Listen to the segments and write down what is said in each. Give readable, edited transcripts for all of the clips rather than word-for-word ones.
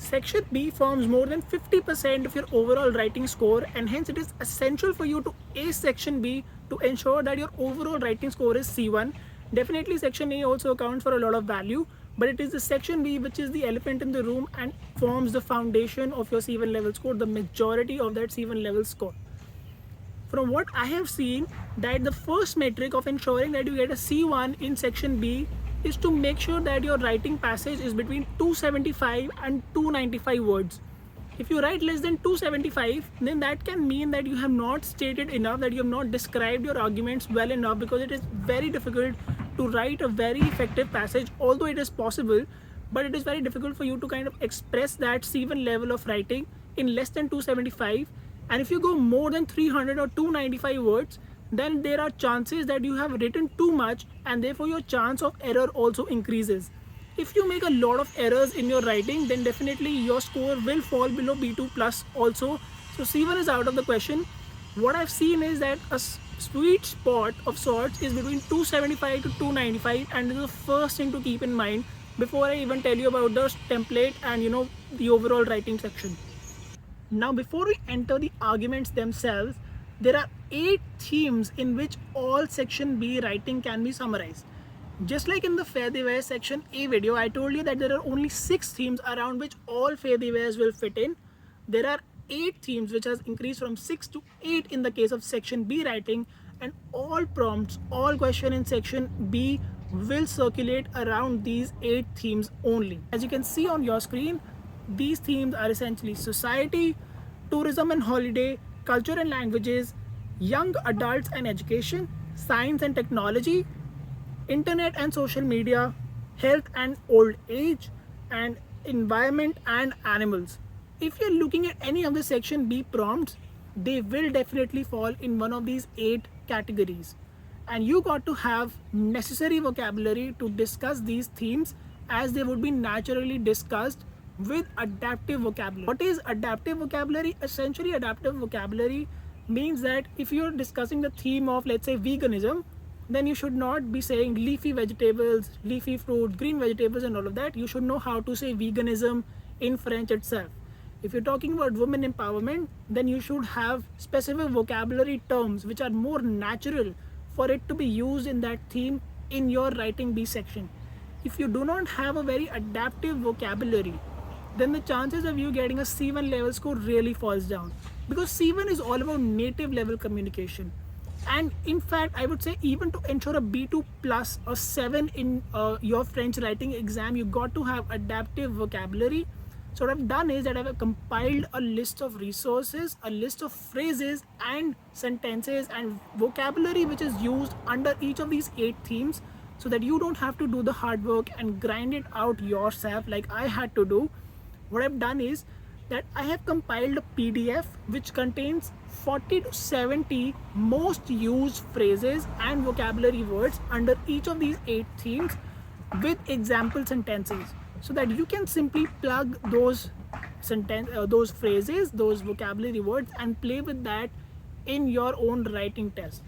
Section B forms more than 50% of your overall writing score, and hence it is essential for you to ace Section B to ensure that your overall writing score is C1. Definitely Section A also accounts for a lot of value, but it is the Section B which is the elephant in the room and forms the foundation of your C1 level score, the majority of that C1 level score. From what I have seen, that the first metric of ensuring that you get a C1 in Section B is to make sure that your writing passage is between 275 and 295 words. If you write less than 275, then that can mean that you have not stated enough, that you have not described your arguments well enough, because it is very difficult to write a very effective passage, although it is possible, but it is very difficult for you to kind of express that C1 level of writing in less than 275. And if you go more than 300 or 295 words, then there are chances that you have written too much, and therefore your chance of error also increases. If you make a lot of errors in your writing, then definitely your score will fall below B2 plus also. So C1 is out of the question. What I've seen is that a sweet spot of sorts is between 275 to 295, and this is the first thing to keep in mind before I even tell you about the template and the overall writing section. Now, before we enter the arguments themselves, there are 8 themes in which all Section B writing can be summarized. Just like in the Fair Divers Section A video, I told you that there are only 6 themes around which all Fair Divers will fit in. There are 8 themes, which has increased from 6 to 8 in the case of Section B writing, and all prompts, all questions in Section B will circulate around these 8 themes only. As you can see on your screen, these themes are essentially society, tourism and holiday, culture and languages, young adults and education, science and technology, internet and social media, health and old age, and environment and animals. If you're looking at any of the Section B prompts, they will definitely fall in one of these 8 categories. And you got to have necessary vocabulary to discuss these themes, as they would be naturally discussed with adaptive vocabulary. What is adaptive vocabulary? Essentially, adaptive vocabulary means that if you're discussing the theme of, let's say, veganism, then you should not be saying leafy vegetables, leafy fruit, green vegetables and all of that. You should know how to say veganism in French itself. If you're talking about women empowerment, then you should have specific vocabulary terms which are more natural for it to be used in that theme in your writing B section. If you do not have a very adaptive vocabulary, then the chances of you getting a C1 level score really falls down, because C1 is all about native level communication. And in fact, I would say even to ensure a B2 plus or 7 in your French writing exam, you got to have adaptive vocabulary. So what I've done is that I've compiled a list of resources, a list of phrases and sentences and vocabulary which is used under each of these 8 themes, so that you don't have to do the hard work and grind it out yourself like I had to do. What I've done is that I have compiled a PDF which contains 40 to 70 most used phrases and vocabulary words under each of these 8 themes with example sentences, so that you can simply plug those those phrases, those vocabulary words, and play with that in your own writing test.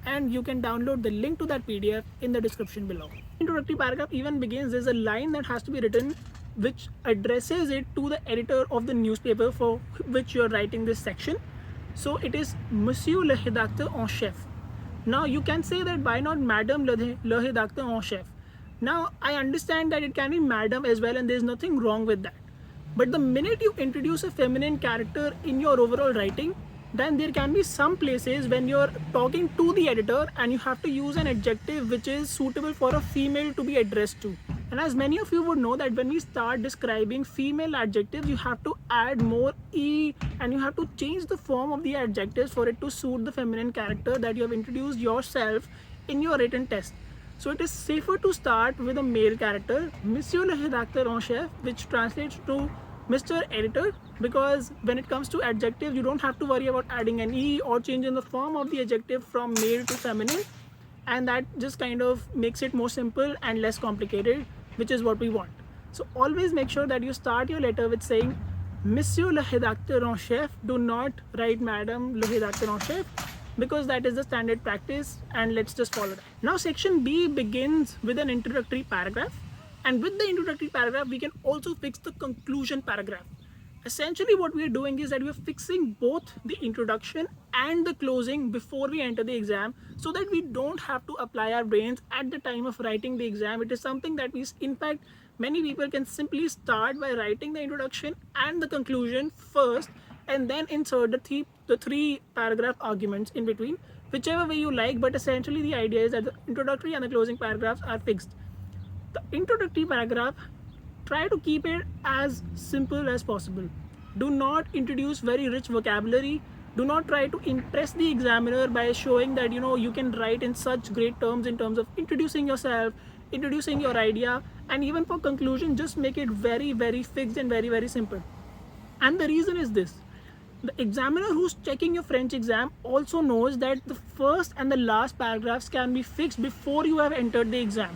And you can download the link to that PDF in the description below. Introductory paragraph even begins. There's a line that has to be written which addresses it to the editor of the newspaper for which you're writing this section. So it is Monsieur le rédacteur en chef. Now you can say that why not Madame le rédacteur en chef? Now I understand that it can be Madam as well, and there's nothing wrong with that. But the minute you introduce a feminine character in your overall writing, then there can be some places when you're talking to the editor and you have to use an adjective which is suitable for a female to be addressed to. And as many of you would know that when we start describing female adjectives, you have to add more E, and you have to change the form of the adjectives for it to suit the feminine character that you have introduced yourself in your written test. So it is safer to start with a male character, Monsieur le rédacteur en chef, which translates to Mr. Editor, because when it comes to adjectives, you don't have to worry about adding an E or changing the form of the adjective from male to feminine, and that just kind of makes it more simple and less complicated, which is what we want. So always make sure that you start your letter with saying Monsieur le rédacteur en chef. Do not write Madame le rédacteur en chef, because that is the standard practice, and let's just follow that. Now section B begins with an introductory paragraph, And with the introductory paragraph, we can also fix the conclusion paragraph. Essentially, what we are doing is that we are fixing both the introduction and the closing before we enter the exam, so that we don't have to apply our brains at the time of writing the exam. It is something that in fact, many people can simply start by writing the introduction and the conclusion first, and then insert the three paragraph arguments in between, whichever way you like. But essentially, the idea is that the introductory and the closing paragraphs are fixed. The introductory paragraph, try to keep it as simple as possible. Do not introduce very rich vocabulary. Do not try to impress the examiner by showing that you can write in such great terms in terms of introducing yourself, introducing your idea, and even for conclusion, just make it very, very fixed and very, very simple. And the reason is this: the examiner who's checking your French exam also knows that the first and the last paragraphs can be fixed before you have entered the exam.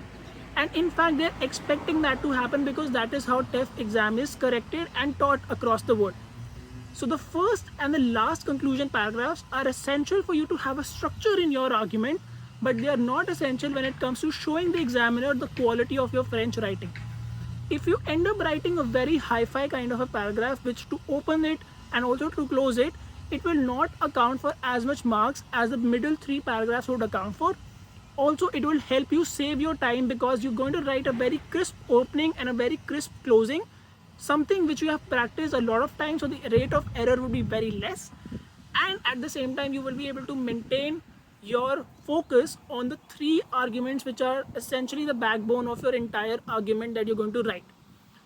And in fact, they're expecting that to happen, because that is how TEF exam is corrected and taught across the world. So the first and the last conclusion paragraphs are essential for you to have a structure in your argument, but they are not essential when it comes to showing the examiner the quality of your French writing. If you end up writing a very hi-fi kind of a paragraph, which to open it and also to close it, it will not account for as much marks as the middle three paragraphs would account for. Also, it will help you save your time, because you're going to write a very crisp opening and a very crisp closing, something which you have practiced a lot of times, so the rate of error would be very less. And at the same time, you will be able to maintain your focus on the three arguments, which are essentially the backbone of your entire argument that you're going to write.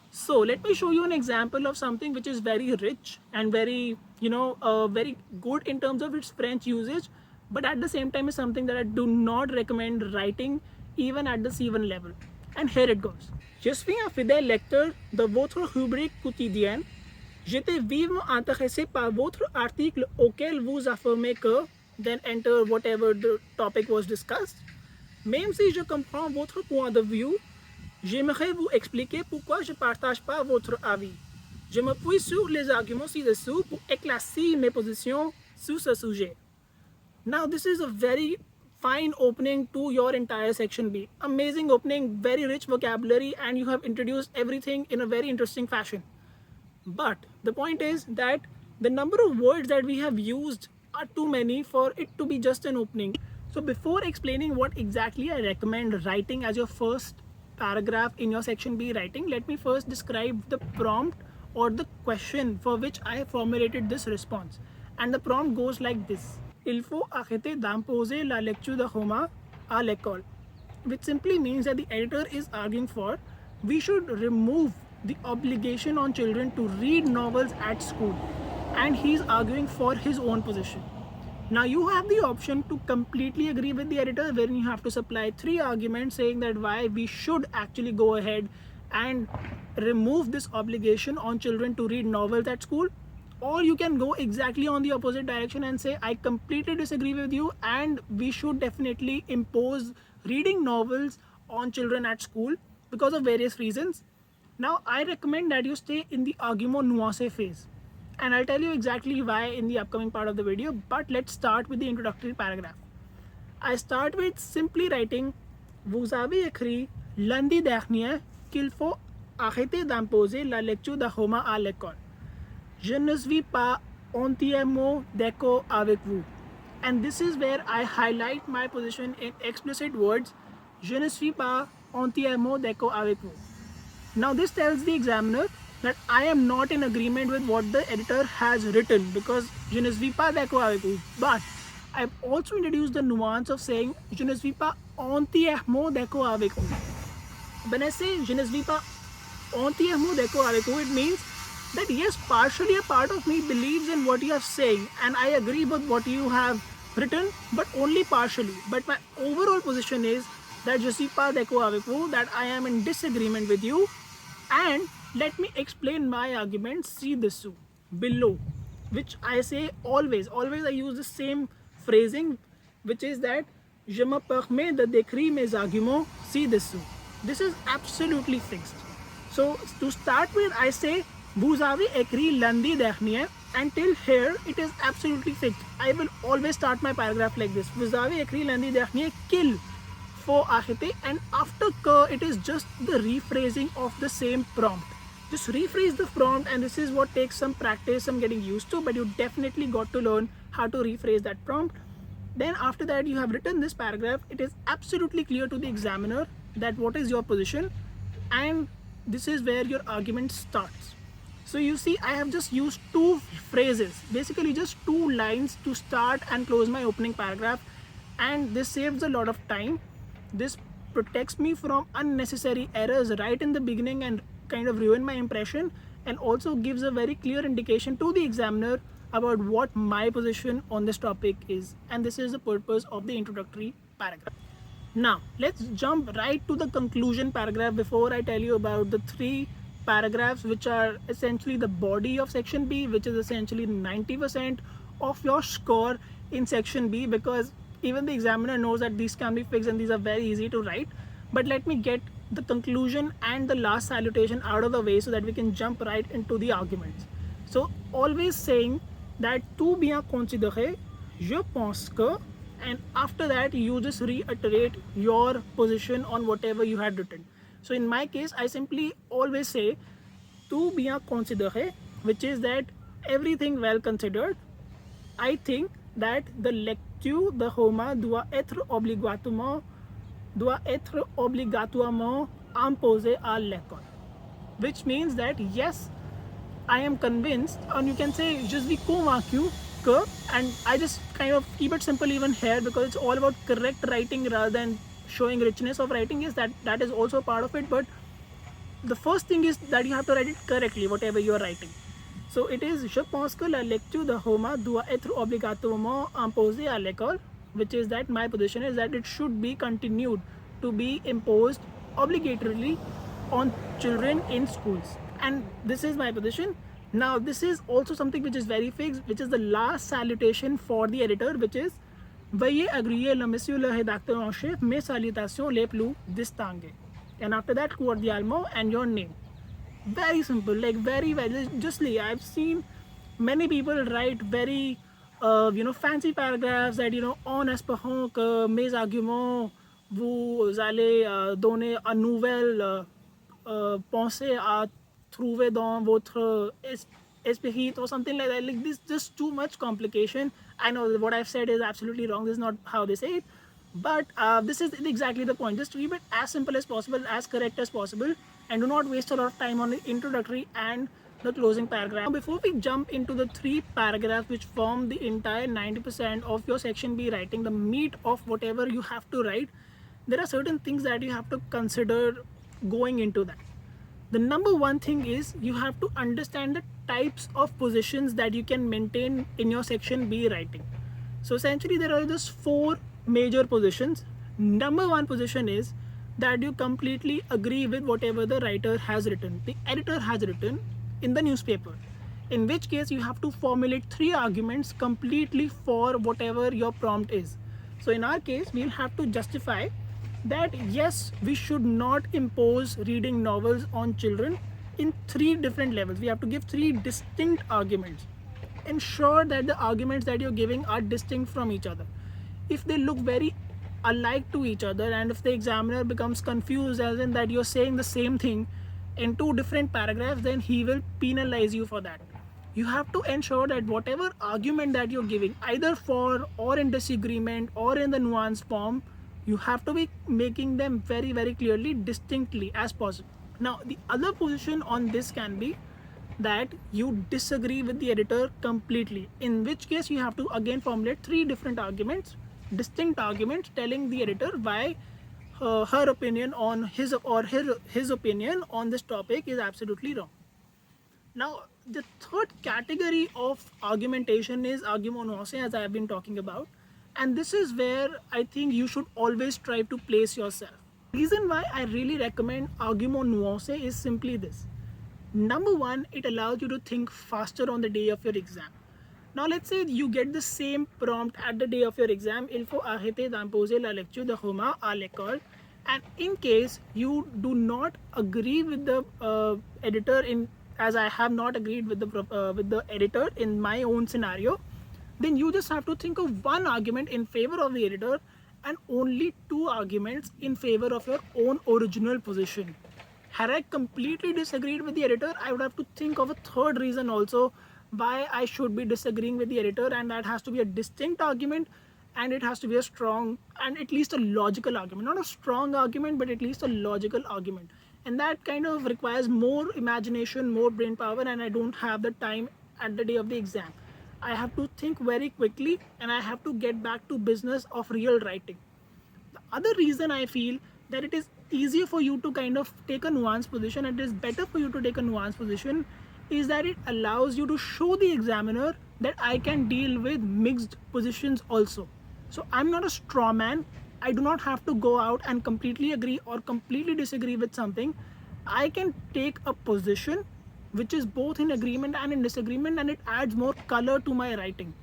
So let me show you an example of something which is very rich and very, very good in terms of its French usage, but at the same time is something that I do not recommend writing even at the C1 level. And here it goes. Je suis un fidèle lecteur de votre rubrique quotidienne. J'étais vivement intéressé par votre article auquel vous affirmez que, then enter whatever the topic was discussed. Même si je comprends votre point de vue, j'aimerais vous expliquer pourquoi je ne partage pas votre avis. Je m'appuie sur les arguments ci-dessous pour éclaircir mes positions sur ce sujet. Now, this is a very fine opening to your entire section B. Amazing opening, very rich vocabulary, and you have introduced everything in a very interesting fashion. But the point is that the number of words that we have used are too many for it to be just an opening. So before explaining what exactly I recommend writing as your first paragraph in your section B writing, let me first describe the prompt or the question for which I have formulated this response. And the prompt goes like this: Il faut arrêter d'imposer la lecture de roman à l'école, which simply means that the editor is arguing for we should remove the obligation on children to read novels at school, and he's arguing for his own position. Now you have the option to completely agree with the editor, wherein you have to supply three arguments saying that why we should actually go ahead and remove this obligation on children to read novels at school. Or you can go exactly on the opposite direction and say, I completely disagree with you, and we should definitely impose reading novels on children at school because of various reasons. Now, I recommend that you stay in the argument nuance phase, and I'll tell you exactly why in the upcoming part of the video. But let's start with the introductory paragraph. I start with simply writing, Vous avez écrit lundi dernier qu'il faut arrêter d'imposer la lecture de roman à l'école. Je ne suis pas entièrement d'accord avec vous. And this is where I highlight my position in explicit words. Je ne suis pas entièrement d'accord avec vous. Now this tells the examiner that I am not in agreement with what the editor has written, because je ne suis pas d'accord avec vous. But I've also introduced the nuance of saying je ne suis pas entièrement d'accord avec vous. When I say je ne suis pas entièrement d'accord avec vous, it means that yes, partially a part of me believes in what you are saying, and I agree with what you have written, but only partially. But my overall position is that je suis pas d'accord avec vous, that I am in disagreement with you. And let me explain my argument ci-dessous, below, which I say always I use the same phrasing, which is that je me permets de décrire mes arguments ci-dessous. This is absolutely fixed. So to start with, I say Vous avez écrit lundi dernier, and till here it is absolutely fixed. I will always start my paragraph like this. Vous avez écrit lundi dernier qu'il faut arrêter, and after que it is just the rephrasing of the same prompt. Just rephrase the prompt, and this is what takes some practice, some getting used to, but you definitely got to learn how to rephrase that prompt. Then after that you have written this paragraph, it is absolutely clear to the examiner that what is your position, and this is where your argument starts. So you see, I have just used two phrases, basically just two lines to start and close my opening paragraph, and this saves a lot of time. This protects me from unnecessary errors right in the beginning and kind of ruin my impression, and also gives a very clear indication to the examiner about what my position on this topic is. And this is the purpose of the introductory paragraph. Now let's jump right to the conclusion paragraph before I tell you about the three paragraphs which are essentially the body of section B, which is essentially 90% of your score in section B, because even the examiner knows that these can be fixed and these are very easy to write. But let me get the conclusion and the last salutation out of the way so that we can jump right into the arguments. So always saying that tout bien considéré, je pense que, and after that you just reiterate your position on whatever you had written. So in my case, I simply always say tout bien considéré, which is that everything well considered, I think that the lecture de Roma doit être obligatoirement imposée à l'école, which means that yes, I am convinced, and you can say je suis convaincu que, and I just kind of keep it simple even here because it's all about correct writing rather than showing richness of writing. Yes, that is also part of it, but the first thing is that you have to write it correctly, whatever you are writing. So it is je pense que la lecture de Roma doit être obligatoirement imposée à l'école, which is that my position is that it should be continued to be imposed obligatorily on children in schools, and this is my position. Now this is also something which is very fixed, which is the last salutation for the editor, which is veuillez agréer le monsieur le rédacteur en chef mes salutations les plus distinguées, and after that cordialement and your name. Very simple, like very justly. I've seen many people write very fancy paragraphs that en espérant que mes arguments vous allez donner une nouvelle pensée à trouver dans votre esprit or something like that. Like this, just too much complication. I know what I've said is absolutely wrong. This is not how they say it, but this is exactly the point. Just keep it as simple as possible, as correct as possible, and do not waste a lot of time on the introductory and the closing paragraph. Now, before we jump into the three paragraphs which form the entire 90% of your section B writing, the meat of whatever you have to write, there are certain things that you have to consider going into that. The number one thing is you have to understand the types of positions that you can maintain in your section B writing. So essentially there are just four major positions. Number one position is that you completely agree with whatever the writer has written, the editor has written in the newspaper, in which case you have to formulate three arguments completely for whatever your prompt is. So in our case, we'll have to justify that yes, we should not impose reading novels on children in three different levels. We have to give three distinct arguments. Ensure that the arguments that you're giving are distinct from each other. If they look very alike to each other, and if the examiner becomes confused as in that you're saying the same thing in two different paragraphs, then he will penalize you for that. You have to ensure that whatever argument that you're giving, either for or in disagreement or in the nuanced form, you have to be making them very, very clearly, distinctly as possible. Now, the other position on this can be that you disagree with the editor completely, in which case you have to again formulate three different arguments, distinct arguments, telling the editor why her opinion on his opinion on this topic is absolutely wrong. Now, the third category of argumentation is argument nuance, as I have been talking about, and this is where I think you should always try to place yourself. Reason why I really recommend argument nuance is simply this. Number one, it allows you to think faster on the day of your exam. Now let's say you get the same prompt at the day of your exam, il faut arrêter d'imposer la lecture de Roma à l'école, and in case you do not agree with the editor, as I have not agreed with the editor in my own scenario, then you just have to think of one argument in favor of the editor and only 2 arguments in favor of your own original position. Had I completely disagreed with the editor, I would have to think of a third reason also why I should be disagreeing with the editor, and that has to be a distinct argument, and it has to be a strong and at least a logical argument. Not a strong argument, but at least a logical argument. And that kind of requires more imagination, more brain power, and I don't have the time at the day of the exam. I have to think very quickly, and I have to get back to business of real writing. The other reason I feel that it is easier for you to kind of take a nuanced position, and it is better for you to take a nuanced position, is that it allows you to show the examiner that I can deal with mixed positions also. So I'm not a straw man. I do not have to go out and completely agree or completely disagree with something. I can take a position which is both in agreement and in disagreement, and it adds more color to my writing.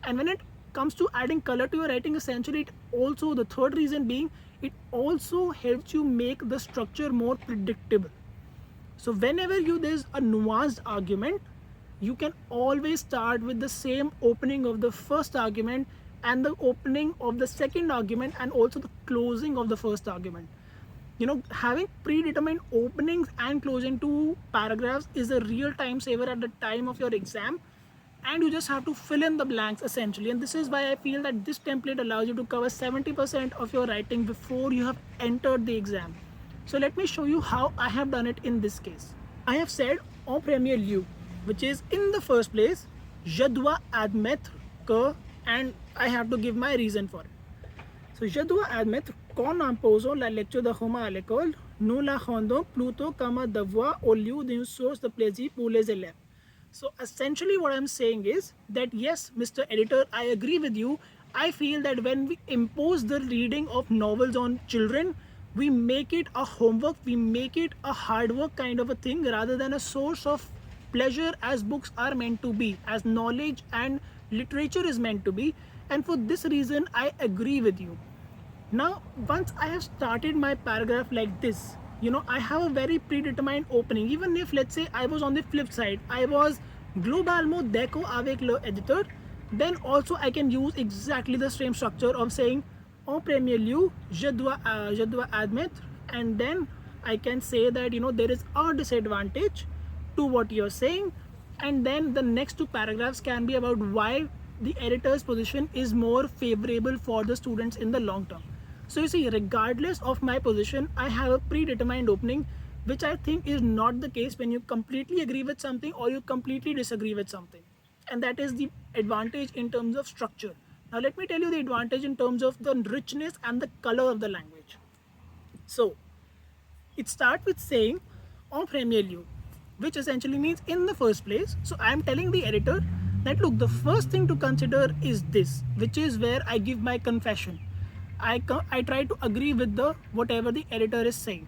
And when it comes to adding color to your writing, essentially it also, the third reason being, it also helps you make the structure more predictable. So whenever there's a nuanced argument, you can always start with the same opening of the first argument and the opening of the second argument, and also the closing of the first argument. Having predetermined openings and closing to paragraphs is a real time saver at the time of your exam, and you just have to fill in the blanks essentially. And this is why I feel that this template allows you to cover 70% of your writing before you have entered the exam. So let me show you how I have done it in this case. I have said en premier lieu, which is in the first place, je dois admettre que, and I have to give my reason for it. So, je dois admettre qu'en imposant la lecture de roman à l'école, nous la rendons plutôt comme un devoir au lieu d'une source de plaisir pour les élèves. So, essentially what I'm saying is that yes, Mr. Editor, I agree with you. I feel that when we impose the reading of novels on children, we make it a homework, we make it a hard work kind of a thing rather than a source of pleasure as books are meant to be, as knowledge and literature is meant to be. And for this reason, I agree with you. Now, once I have started my paragraph like this, I have a very predetermined opening. Even if, let's say, I was on the flip side, I was globalement d'accord avec le éditeur, then also I can use exactly the same structure of saying en premier lieu, je dois admettre, and then I can say that there is a disadvantage to what you're saying, and then the next 2 paragraphs can be about why the editor's position is more favorable for the students in the long term. So you see, regardless of my position, I have a predetermined opening, which I think is not the case when you completely agree with something or you completely disagree with something. And that is the advantage in terms of structure. Now let me tell you the advantage in terms of the richness and the color of the language. So it starts with saying en premier lieu, which essentially means in the first place. So I am telling the editor that look, the first thing to consider is this, which is where I give my confession. I try to agree with whatever the editor is saying.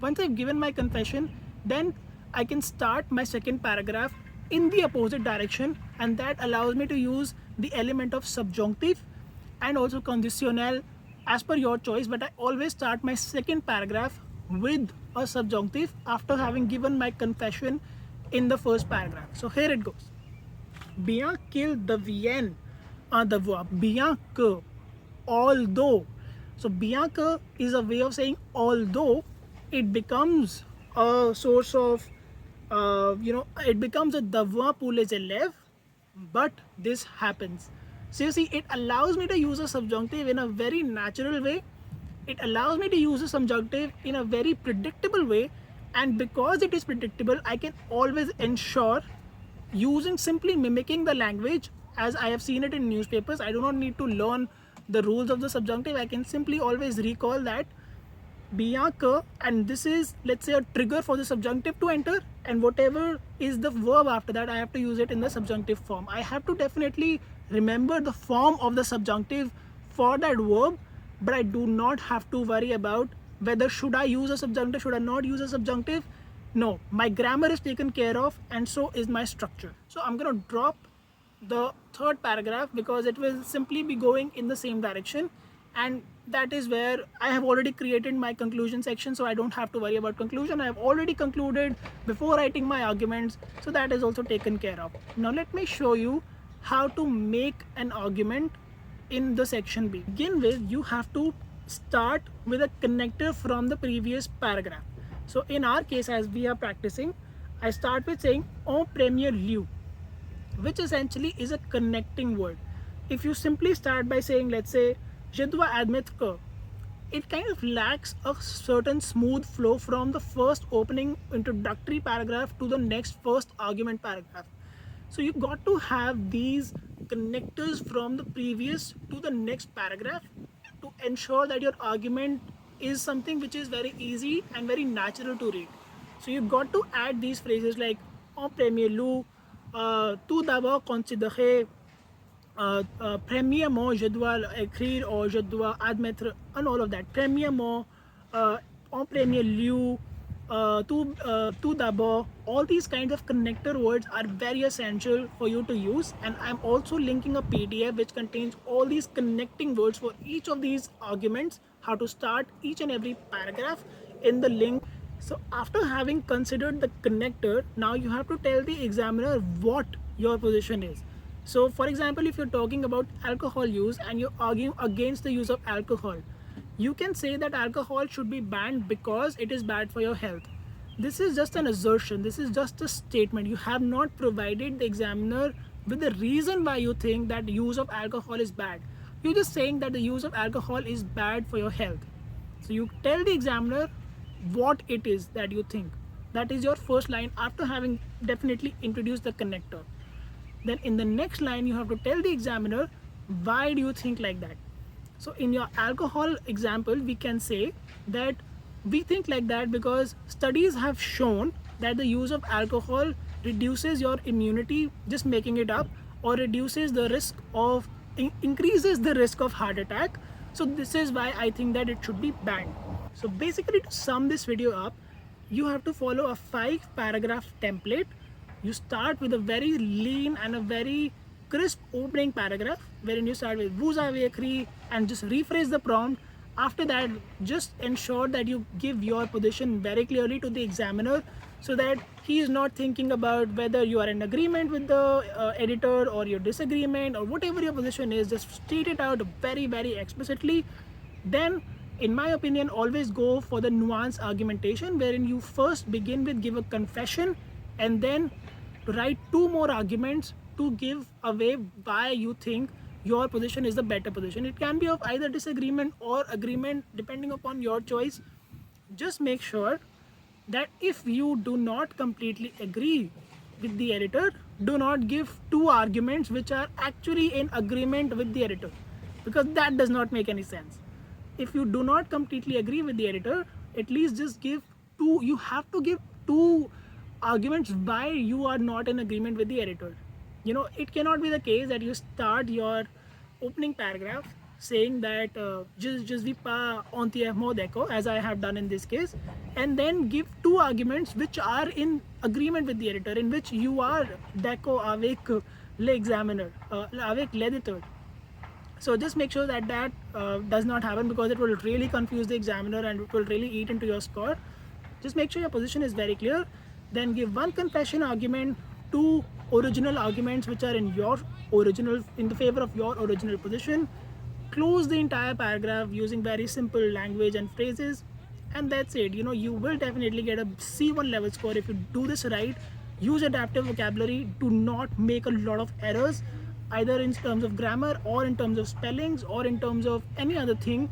Once I've given my confession, then I can start my second paragraph in the opposite direction, and that allows me to use the element of subjunctive and also conditionnel as per your choice, but I always start my second paragraph with a subjunctive after having given my confession in the first paragraph. So here it goes. Bien qu'il devienne un devoir, bien que, although. So bien que is a way of saying although it becomes a source of, it becomes a devoir pour les élèves, but this happens. So you see, it allows me to use a subjunctive in a very natural way. It allows me to use a subjunctive in a very predictable way, and because it is predictable, I can always ensure simply mimicking the language as I have seen it in newspapers. I do not need to learn the rules of the subjunctive. I can simply always recall that bien que, and this is, let's say, a trigger for the subjunctive to enter, and whatever is the verb after that, I have to use it in the subjunctive form. I have to definitely remember the form of the subjunctive for that verb, but I do not have to worry about whether should I use a subjunctive, should I not use a subjunctive. No, my grammar is taken care of, and so is my structure. So I'm going to drop the third paragraph because it will simply be going in the same direction, and that is where I have already created my conclusion section, so I don't have to worry about conclusion. I have already concluded before writing my arguments, so that is also taken care of. Now let me show you how to make an argument in the section B. Begin with, you have to start with a connector from the previous paragraph. So in our case, as we are practicing, I start with saying en premier lieu, which essentially is a connecting word. If you simply start by saying, let's say, je dois admettre que, it kind of lacks a certain smooth flow from the first opening introductory paragraph to the next first argument paragraph. So you got to have these connectors from the previous to the next paragraph to ensure that your argument is something which is very easy and very natural to read. So you got to add these phrases like en premier lieu, tout d'abord considérer, premièrement je dois écrire or je dois admettre, and all of that. Premièrement, en premier lieu, tout d'abord, all these kinds of connector words are very essential for you to use, and I'm also linking a PDF which contains all these connecting words for each of these arguments, how to start each and every paragraph in the link. So after having considered the connector, now you have to tell the examiner what your position is. So for example, if you're talking about alcohol use and you're arguing against the use of alcohol, you can say that alcohol should be banned because it is bad for your health. This is just an assertion, this is just a statement. You have not provided the examiner with the reason why you think that the use of alcohol is bad. You're just saying that the use of alcohol is bad for your health. So you tell the examiner what it is that you think. That is your first line after having definitely introduced the connector. Then in the next line, you have to tell the examiner why do you think like that. So in your alcohol example, we can say that we think like that because studies have shown that the use of alcohol reduces your immunity, just making it up, or reduces the risk of, increases the risk of heart attack. So this is why I think that it should be banned. So basically, to sum this video up, you have to follow a 5-paragraph template. You start with a very lean and a very crisp opening paragraph wherein you start with vous avez écrit and just rephrase the prompt. After that, just ensure that you give your position very clearly to the examiner so that he is not thinking about whether you are in agreement with the editor or your disagreement or whatever your position is. Just state it out very, very explicitly. Then, in my opinion, always go for the nuanced argumentation wherein you first begin with give a confession and then write 2 more arguments to give away why you think your position is the better position. It can be of either disagreement or agreement depending upon your choice. Just make sure that if you do not completely agree with the editor, do not give 2 arguments which are actually in agreement with the editor, because that does not make any sense. If you do not completely agree with the editor, at least just give 2, you have to give 2 arguments why you are not in agreement with the editor. You know, it cannot be the case that you start your opening paragraph saying that je suis pas entièrement d'accord, as I have done in this case, and then give 2 arguments which are in agreement with the editor, in which you are d'accord avec l'examiner, avec l'éditeur. So just make sure that that does not happen, because it will really confuse the examiner and it will really eat into your score. Just make sure your position is very clear. Then give 1 confession argument, 2 original arguments which are in your original, in the favor of your original position. Close the entire paragraph using very simple language and phrases, and that's it. You know, you will definitely get a C1 level score if you do this right. Use adaptive vocabulary. Do not make a lot of errors, either in terms of grammar or in terms of spellings or in terms of any other thing.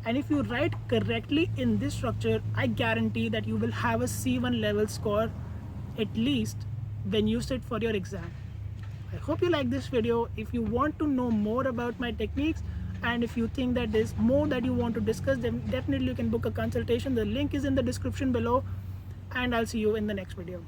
And if you write correctly in this structure, I guarantee that you will have a C1 level score at least when you sit for your exam. I hope you like this video. If you want to know more about my techniques, and if you think that there's more that you want to discuss, then definitely you can book a consultation. The link is in the description below, and I'll see you in the next video.